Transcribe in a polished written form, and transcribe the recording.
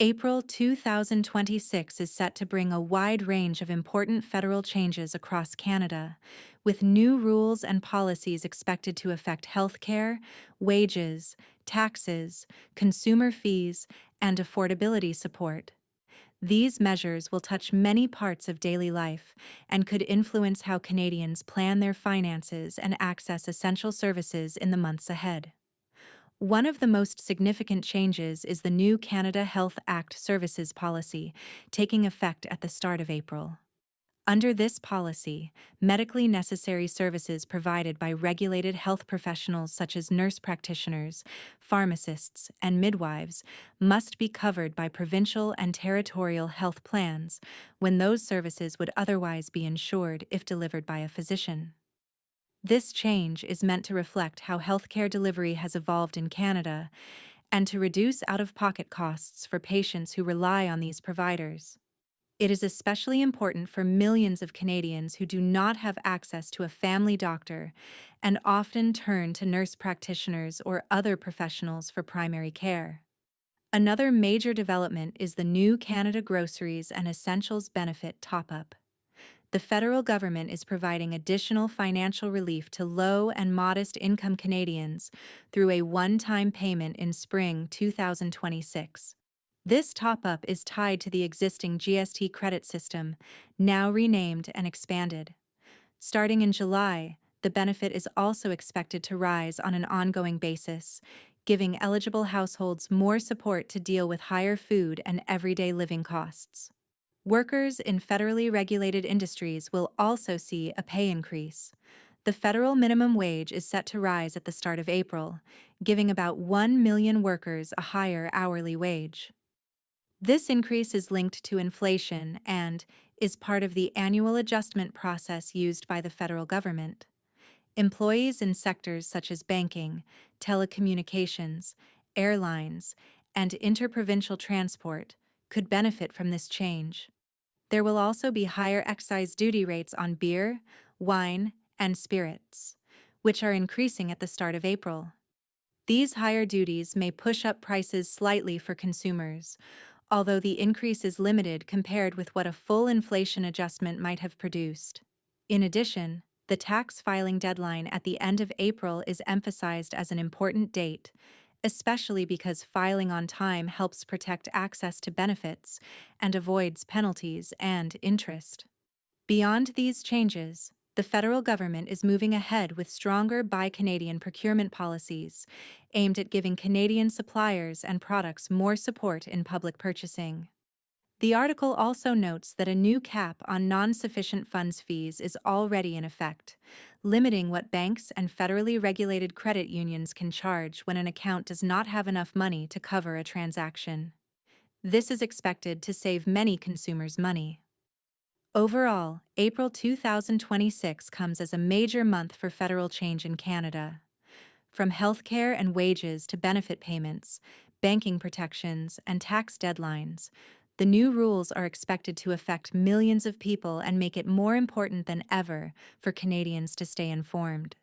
April 2026 is set to bring a wide range of important federal changes across Canada, with new rules and policies expected to affect healthcare, wages, taxes, consumer fees, and affordability support. These measures will touch many parts of daily life and could influence how Canadians plan their finances and access essential services in the months ahead. One of the most significant changes is the new Canada Health Act Services policy, taking effect at the start of April. Under this policy, medically necessary services provided by regulated health professionals such as nurse practitioners, pharmacists, and midwives must be covered by provincial and territorial health plans when those services would otherwise be insured if delivered by a physician. This change is meant to reflect how healthcare delivery has evolved in Canada and to reduce out-of-pocket costs for patients who rely on these providers. It is especially important for millions of Canadians who do not have access to a family doctor and often turn to nurse practitioners or other professionals for primary care. Another major development is the new Canada Groceries and Essentials Benefit top-up. The federal government is providing additional financial relief to low and modest income Canadians through a one-time payment in spring 2026. This top-up is tied to the existing GST credit system, now renamed and expanded. Starting in July, the benefit is also expected to rise on an ongoing basis, giving eligible households more support to deal with higher food and everyday living costs. Workers in federally regulated industries will also see a pay increase. The federal minimum wage is set to rise at the start of April, giving about 1 million workers a higher hourly wage. This increase is linked to inflation and is part of the annual adjustment process used by the federal government. Employees in sectors such as banking, telecommunications, airlines, and interprovincial transport could benefit from this change. There will also be higher excise duty rates on beer, wine, and spirits, which are increasing at the start of April. These higher duties may push up prices slightly for consumers, although the increase is limited compared with what a full inflation adjustment might have produced. In addition, the tax filing deadline at the end of April is emphasized as an important date, especially because filing on time helps protect access to benefits and avoids penalties and interest. Beyond these changes, the federal government is moving ahead with stronger Buy Canadian procurement policies aimed at giving Canadian suppliers and products more support in public purchasing. The article also notes that a new cap on non-sufficient funds fees is already in effect, limiting what banks and federally regulated credit unions can charge when an account does not have enough money to cover a transaction. This is expected to save many consumers money. Overall, April 2026 comes as a major month for federal change in Canada. From healthcare and wages to benefit payments, banking protections, and tax deadlines, the new rules are expected to affect millions of people and make it more important than ever for Canadians to stay informed.